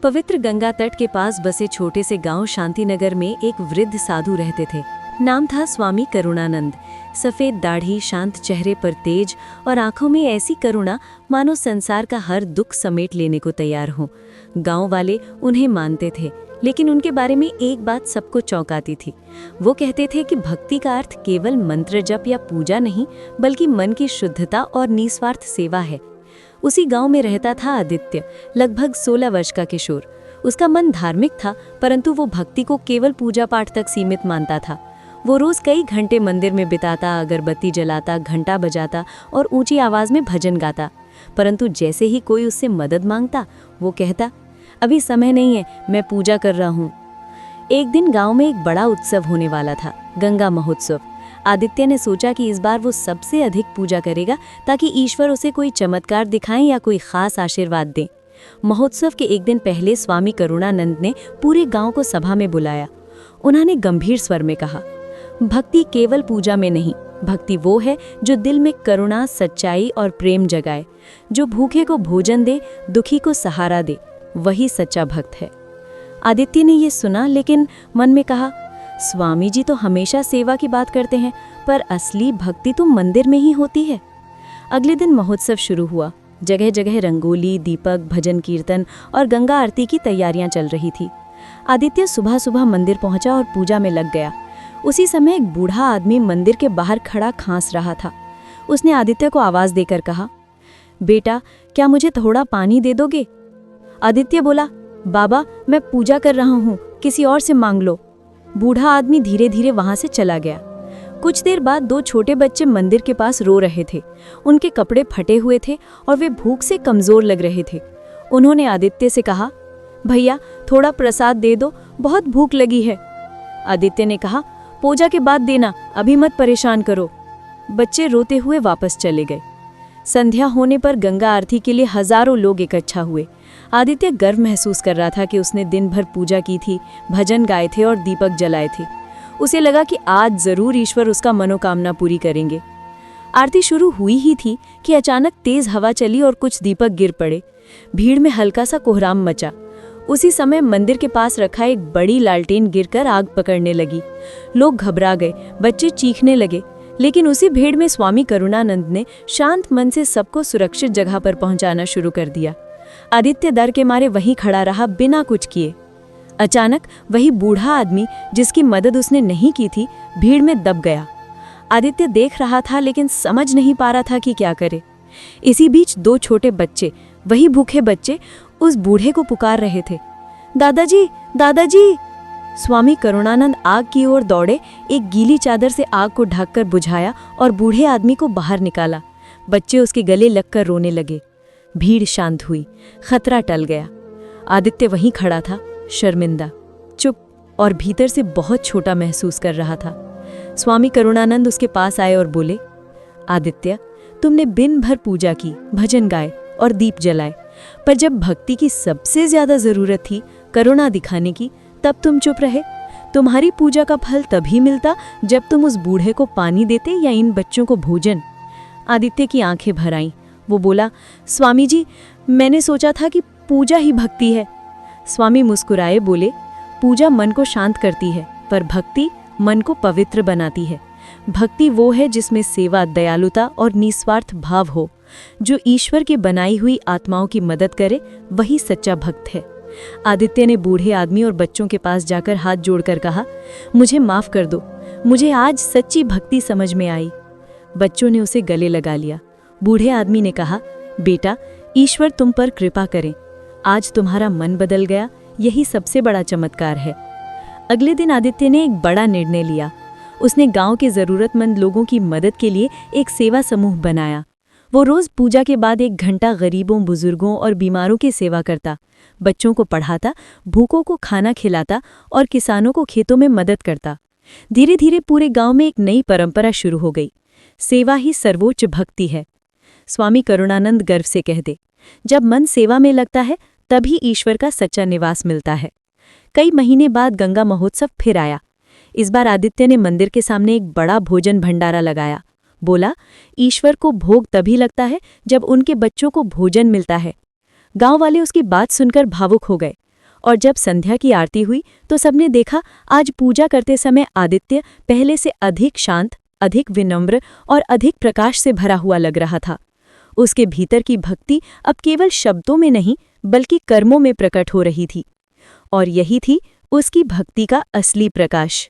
पवित्र गंगा तट के पास बसे छोटे से गांव शांतिनगर में एक वृद्ध साधु रहते थे। नाम था स्वामी करुणानंद। सफेद दाढ़ी, शांत चेहरे पर तेज और आंखों में ऐसी करुणा मानो संसार का हर दुख समेट लेने को तैयार हो। गांव वाले उन्हें मानते थे, लेकिन उनके बारे में एक बात सबको चौंकाती थी। वो कहते थे कि भक्ति का अर्थ केवल मंत्र जप या पूजा नहीं, बल्कि मन की शुद्धता और निस्वार्थ सेवा है। उसी गांव में रहता था आदित्य, लगभग 16 वर्ष का किशोर। उसका मन धार्मिक था, परंतु वो भक्ति को केवल पूजा पाठ तक सीमित मानता था। वो रोज कई घंटे मंदिर में बिताता, अगरबत्ती जलाता, घंटा बजाता और ऊंची आवाज में भजन गाता। परंतु जैसे ही कोई उससे मदद मांगता, वो कहता, अभी समय नहीं है, मैं पूजा कर रहा हूँ। एक दिन गांव में एक बड़ा उत्सव होने वाला था, गंगा महोत्सव। आदित्य ने सोचा कि इस बार वो सबसे अधिक पूजा करेगा, ताकि ईश्वर उसे कोई चमत्कार दिखाएं या कोई खास आशीर्वाद दें। महोत्सव के एक दिन पहले स्वामी करुणानंद ने पूरे गांव को सभा में बुलाया। उन्होंने गंभीर स्वर में कहा, भक्ति केवल पूजा में नहीं, भक्ति वो है जो दिल में करुणा, सच्चाई और प्रेम जगाए, जो भूखे को भोजन दे, दुखी को सहारा दे, वही सच्चा भक्त है। आदित्य ने ये सुना, लेकिन मन में कहा, स्वामी जी तो हमेशा सेवा की बात करते हैं, पर असली भक्ति तो मंदिर में ही होती है। अगले दिन महोत्सव शुरू हुआ। जगह जगह रंगोली, दीपक, भजन कीर्तन और गंगा आरती की तैयारियां चल रही थी। आदित्य सुबह सुबह मंदिर पहुंचा और पूजा में लग गया। उसी समय एक बूढ़ा आदमी मंदिर के बाहर खड़ा खांस रहा था। उसने आदित्य को आवाज देकर कहा, बेटा, क्या मुझे थोड़ा पानी दे दोगे? आदित्य बोला, बाबा, मैं पूजा कर रहा हूँ, किसी और से मांग लो। बूढ़ा आदमी धीरे धीरे वहां से चला गया। कुछ देर बाद 2 छोटे बच्चे मंदिर के पास रो रहे थे। उनके कपड़े फटे हुए थे और वे भूख से कमजोर लग रहे थे। उन्होंने आदित्य से कहा, भैया, थोड़ा प्रसाद दे दो, बहुत भूख लगी है। आदित्य ने कहा, पूजा के बाद देना, अभी मत परेशान करो। बच्चे रोते हुए वापस चले गए। संध्या होने पर गंगा आरती के लिए हजारों लोग इकट्ठा हुए। आदित्य गर्व महसूस कर रहा था कि उसने दिन भर पूजा की थी, भजन गाए थे और दीपक जलाए थे। उसे लगा कि आज जरूर ईश्वर उसका मनोकामना पूरी करेंगे। आरती शुरू हुई ही थी कि अचानक तेज हवा चली और कुछ दीपक गिर पड़े। भीड़ में हल्का सा कोहराम मचा। उसी समय मंदिर के पास रखा एक बड़ी लालटेन गिरकर आग पकड़ने लगी। लोग घबरा गए, बच्चे चीखने लगे, लेकिन उसी भीड़ में स्वामी करुणानंद ने शांत मन से सबको सुरक्षित जगह पर पहुंचाना शुरू कर दिया। आदित्य डर के मारे वहीं खड़ा रहा, बिना कुछ किए। अचानक वही बूढ़ा आदमी, जिसकी मदद उसने नहीं की थी, भीड़ में दब गया। आदित्य देख रहा था, लेकिन समझ नहीं पा रहा था कि क्या करे। इसी बीच 2 छोटे बच्चे, वही भूखे बच्चे, उस बूढ़े को पुकार रहे थे, दादाजी, दादाजी। स्वामी करुणानंद आग की ओर दौड़े, एक गीली चादर से आग को ढककर बुझाया और बूढ़े आदमी को बाहर निकाला। बच्चे उसके गले लगकर रोने लगे। भीड़ शांत हुई, खतरा टल गया। आदित्य वहीं खड़ा था, शर्मिंदा, चुप और भीतर से बहुत छोटा महसूस कर रहा था। स्वामी करुणानंद उसके पास आए और बोले, आदित्य, तुमने दिन भर पूजा की, भजन गाए और दीप जलाए, पर जब भक्ति की सबसे ज्यादा जरूरत थी, करुणा दिखाने की, तब तुम चुप रहे। तुम्हारी पूजा का फल तभी मिलता जब तुम उस बूढ़े को पानी देते या इन बच्चों को भोजन। आदित्य की आंखें भर आईं। वो बोला, स्वामी जी, मैंने सोचा था कि पूजा ही भक्ति है। स्वामी मुस्कुराए, बोले, पूजा मन को शांत करती है, पर भक्ति मन को पवित्र बनाती है। भक्ति वो है जिसमें सेवा, दयालुता और निस्वार्थ भाव हो। जो ईश्वर की बनाई हुई आत्माओं की मदद करे, वही सच्चा भक्त है। आदित्य ने बूढ़े आदमी और बच्चों के पास जाकर हाथ जोड़कर कहा, मुझे माफ कर दो, मुझे आज सच्ची भक्ति समझ में आई। बच्चों ने उसे गले लगा लिया। बूढ़े आदमी ने कहा, बेटा, ईश्वर तुम पर कृपा करें, आज तुम्हारा मन बदल गया, यही सबसे बड़ा चमत्कार है। अगले दिन आदित्य ने एक बड़ा निर्णय लिया। उसने गांव के जरूरतमंद लोगों की मदद के लिए एक सेवा समूह बनाया। वो रोज पूजा के बाद 1 घंटा गरीबों, बुजुर्गों और बीमारों की सेवा करता, बच्चों को पढ़ाता, भूखों को खाना खिलाता और किसानों को खेतों में मदद करता। धीरे धीरे पूरे गांव में एक नई परंपरा शुरू हो गई। सेवा ही सर्वोच्च भक्ति है। स्वामी करुणानंद गर्व से कहते, जब मन सेवा में लगता है, तभी ईश्वर का सच्चा निवास मिलता है। कई महीने बाद गंगा महोत्सव फिर आया। इस बार आदित्य ने मंदिर के सामने एक बड़ा भोजन भंडारा लगाया। बोला, ईश्वर को भोग तभी लगता है जब उनके बच्चों को भोजन मिलता है। गांव वाले उसकी बात सुनकर भावुक हो गए। और जब संध्या की आरती हुई तो सबने देखा आज पूजा करते समय आदित्य पहले से अधिक शांत, अधिक विनम्र और अधिक प्रकाश से भरा हुआ लग रहा था। उसके भीतर की भक्ति अब केवल शब्दों में नहीं बल्कि कर्मों में प्रकट हो रही थी, और यही थी उसकी भक्ति का असली प्रकाश।